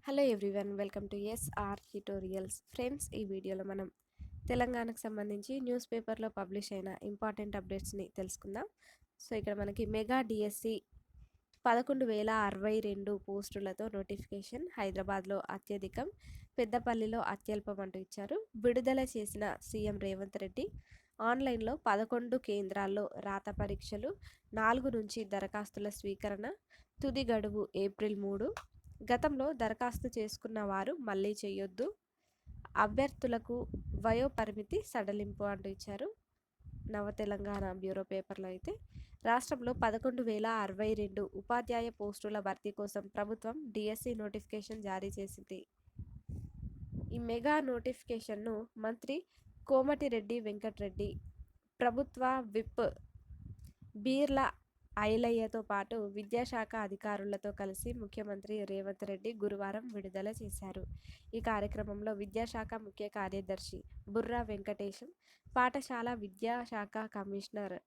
Hello everyone, welcome to SR tutorials. Friends, ఈ వీడియోలో మనం తెలంగాణకు సంబంధించి న్యూస్ పేపర్లో పబ్లిష్ అయిన ఇంపార్టెంట్ అప్డేట్స్ని తెలుసుకుందాం. సో ఇక్కడ మనకి మెగా డిఎస్సి 11,062 పోస్టులతో నోటిఫికేషన్. హైదరాబాద్లో అత్యధికం, పెద్దపల్లిలో అత్యల్పం అంటూ ఇచ్చారు. విడుదల చేసిన సీఎం రేవంత్ రెడ్డి ఆన్లైన్లో 11 కేంద్రాల్లో రాత పరీక్షలు, 4 నుంచి దరఖాస్తుల స్వీకరణ, తుది గడువు ఏప్రిల్ 3. గతంలో దరఖాస్తు చేసుకున్న వారు మళ్ళీ చేయొద్దు, అభ్యర్థులకు వయో పరిమితి సడలింపు అంటూ ఇచ్చారు. నవ తెలంగాణ బ్యూరో పేపర్లో అయితే రాష్ట్రంలో 11,062 ఉపాధ్యాయ పోస్టుల భర్తీ కోసం ప్రభుత్వం డిఎస్సి నోటిఫికేషన్ జారీ చేసింది. ఈ మెగా నోటిఫికేషన్ను మంత్రి కోమటిరెడ్డి వెంకటరెడ్డి, ప్రభుత్వ విప్ బీర్ల ఐలయ్యతో పాటు విద్యాశాఖ అధికారులతో కలిసి ముఖ్యమంత్రి రేవంత్ రెడ్డి గురువారం విడుదల చేశారు. ఈ కార్యక్రమంలో విద్యాశాఖ ముఖ్య కార్యదర్శి బుర్రా వెంకటేశం, పాఠశాల విద్యాశాఖ కమిషనర్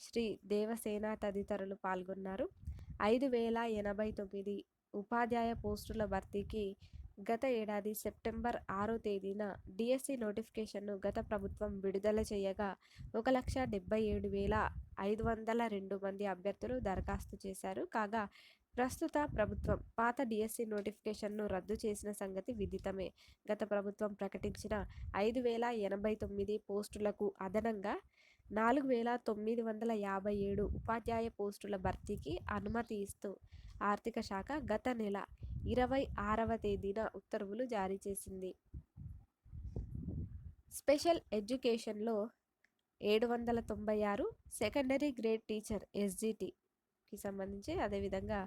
శ్రీ దేవసేన తదితరులు పాల్గొన్నారు. 5,089 ఉపాధ్యాయ పోస్టుల భర్తీకి గత ఏడాది సెప్టెంబర్ 6వ తేదీన డిఎస్సి నోటిఫికేషన్ను గత ప్రభుత్వం విడుదల చేయగా 1,77,502 మంది అభ్యర్థులు దరఖాస్తు చేశారు. కాగా ప్రస్తుత ప్రభుత్వం పాత డిఎస్సి నోటిఫికేషన్ను రద్దు చేసిన సంగతి విదితమే. గత ప్రభుత్వం ప్రకటించిన 5,089 పోస్టులకు అదనంగా 4,957 ఉపాధ్యాయ పోస్టుల భర్తీకి అనుమతి ఇస్తూ ఆర్థిక శాఖ గత నెల 26వ తేదీన ఉత్తర్వులు జారీ చేసింది. స్పెషల్ ఎడ్యుకేషన్లో 796, సెకండరీ గ్రేడ్ టీచర్ ఎస్జిటికి సంబంధించి అదేవిధంగా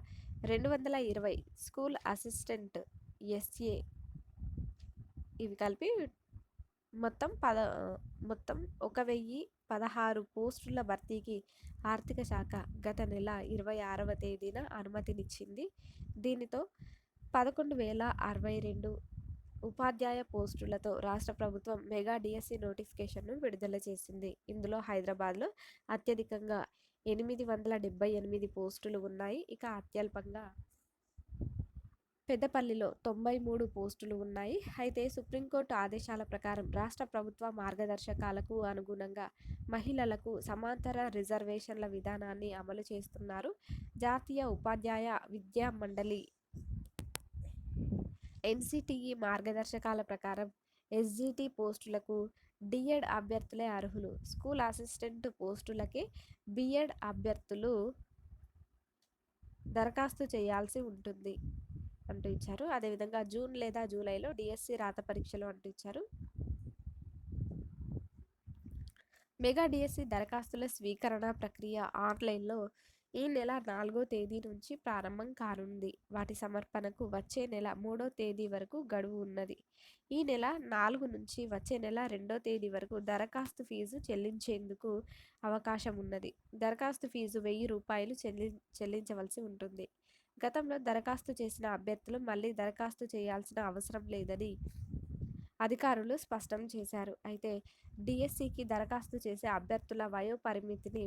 220 స్కూల్ అసిస్టెంట్ ఎస్ఏ, ఇవి కలిపి మొత్తం 1,016 పోస్టుల భర్తీకి ఆర్థిక శాఖ గత నెల 26వ తేదీన అనుమతినిచ్చింది. దీనితో 11,062 ఉపాధ్యాయ పోస్టులతో రాష్ట్ర ప్రభుత్వం మెగా డిఎస్సి నోటిఫికేషన్ను విడుదల చేసింది. ఇందులో హైదరాబాద్లో అత్యధికంగా 878 పోస్టులు ఉన్నాయి. ఇక అత్యల్పంగా పెద్దపల్లిలో 93 పోస్టులు ఉన్నాయి. అయితే సుప్రీంకోర్టు ఆదేశాల ప్రకారం రాష్ట్ర ప్రభుత్వ మార్గదర్శకాలకు అనుగుణంగా మహిళలకు సమాంతర రిజర్వేషన్ల విధానాన్ని అమలు చేస్తున్నారు. జాతీయ ఉపాధ్యాయ విద్యా మండలి ఎన్సిటిఈ మార్గదర్శకాల ప్రకారం ఎస్జిటి పోస్టులకు డిఎడ్ అభ్యర్థులే అర్హులు. స్కూల్ అసిస్టెంట్ పోస్టులకే బిఎడ్ అభ్యర్థులు దరఖాస్తు చేయాల్సి ఉంటుంది అంటూ ఇచ్చారు. అదేవిధంగా జూన్ లేదా జూలైలో డిఎస్సి రాత పరీక్షలు అంటూ ఇచ్చారు. మెగా డిఎస్సి దరఖాస్తుల స్వీకరణ ప్రక్రియ ఆన్లైన్లో ఈ నెల 4వ తేదీ నుంచి ప్రారంభం కానుంది. వాటి సమర్పణకు వచ్చే నెల 3వ తేదీ వరకు గడువు ఉన్నది. ఈ నెల 4 నుంచి వచ్చే నెల 2వ తేదీ వరకు దరఖాస్తు ఫీజు చెల్లించేందుకు అవకాశం ఉన్నది. దరఖాస్తు ఫీజు ₹1,000 చెల్లించవలసి ఉంటుంది. గతంలో దరఖాస్తు చేసిన అభ్యర్థులు మళ్ళీ దరఖాస్తు చేయాల్సిన అవసరం లేదని అధికారులు స్పష్టం చేశారు. అయితే డిఎస్సికి దరఖాస్తు చేసే అభ్యర్థుల వయో పరిమితిని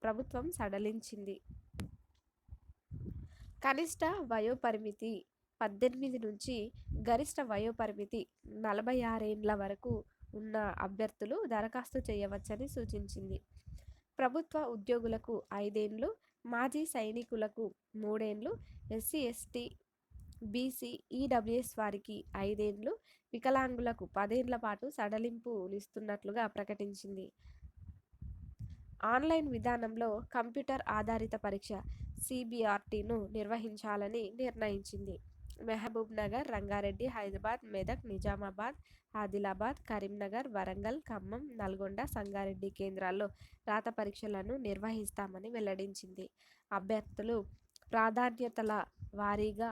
ప్రభుత్వం సడలించింది. కనిష్ట వయో పరిమితి 18 నుంచి గరిష్ట వయో పరిమితి 46 ఏళ్ల వరకు ఉన్న అభ్యర్థులు దరఖాస్తు చేయవచ్చని సూచించింది. ప్రభుత్వ ఉద్యోగులకు 5 ఏళ్లు, మాజీ సైనికులకు 3 ఏళ్లు, ఎస్సీ ఎస్టీ బీసీ ఈడబ్ల్యూఎస్ వారికి 5 ఏళ్లు, వికలాంగులకు 10 ఏళ్ల పాటు సడలింపునిస్తున్నట్లుగా ప్రకటించింది. ఆన్లైన్ విధానంలో కంప్యూటర్ ఆధారిత పరీక్ష సిబిఆర్టీను నిర్వహించాలని నిర్ణయించింది. మహబూబ్ నగర్, రంగారెడ్డి, హైదరాబాద్, మెదక్, నిజామాబాద్, ఆదిలాబాద్, కరీంనగర్, వరంగల్, ఖమ్మం, నల్గొండ, సంగారెడ్డి కేంద్రాల్లో రాత పరీక్షలను నిర్వహిస్తామని వెల్లడించింది. అభ్యర్థులు ప్రాధాన్యతల వారీగా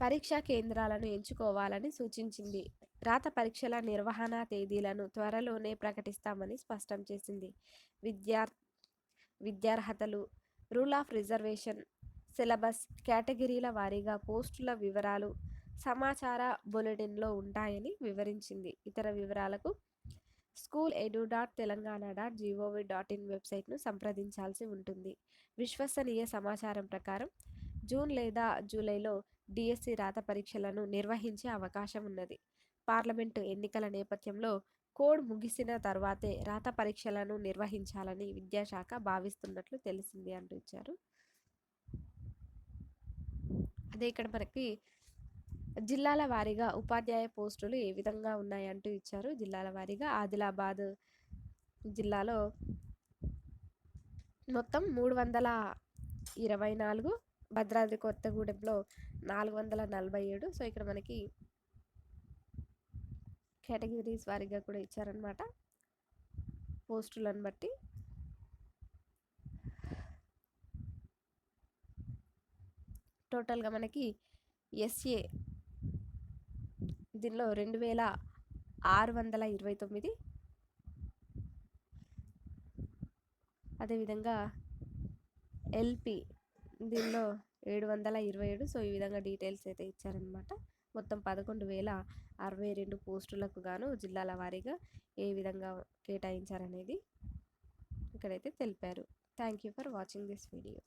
పరీక్షా కేంద్రాలను ఎంచుకోవాలని సూచించింది. రాత పరీక్షల నిర్వహణ తేదీలను త్వరలోనే ప్రకటిస్తామని స్పష్టం చేసింది. విద్యార్హతలు, రూల్ ఆఫ్ రిజర్వేషన్, సిలబస్, కేటగిరీల వారీగా పోస్టుల వివరాలు సమాచార బులెటిన్లో ఉంటాయని వివరించింది. ఇతర వివరాలకు school.edu.telangana.gov.in వెబ్సైట్ను సంప్రదించాల్సి ఉంటుంది. విశ్వసనీయ సమాచారం ప్రకారం జూన్ లేదా జూలైలో డిఎస్సి రాత పరీక్షలను నిర్వహించే అవకాశం ఉన్నది. పార్లమెంటు ఎన్నికల నేపథ్యంలో కోడ్ ముగిసిన తర్వాతే రాత పరీక్షలను నిర్వహించాలని విద్యాశాఖ భావిస్తున్నట్లు తెలిసింది అంటూ ఇచ్చారు. అదే ఇక్కడ మనకి జిల్లాల వారీగా ఉపాధ్యాయ పోస్టులు ఏ విధంగా ఉన్నాయంటూ ఇచ్చారు. జిల్లాల వారీగా ఆదిలాబాద్ జిల్లాలో మొత్తం 324, భద్రాద్రి కొత్తగూడెంలో 447. సో ఇక్కడ మనకి కేటగిరీస్ వారీగా కూడా ఇచ్చారనమాట పోస్టులను బట్టి. టోటల్గా మనకి ఎస్ఏ దీనిలో 2629, అదేవిధంగా ఎల్పి దీనిలో 727. సో ఈ విధంగా డీటెయిల్స్ అయితే ఇచ్చారనమాట. మొత్తం 11,062 పోస్టులకు గాను జిల్లాల వారీగా ఏ విధంగా కేటాయించారనేది ఇక్కడైతే తెలిపారు. Thank you for watching this video.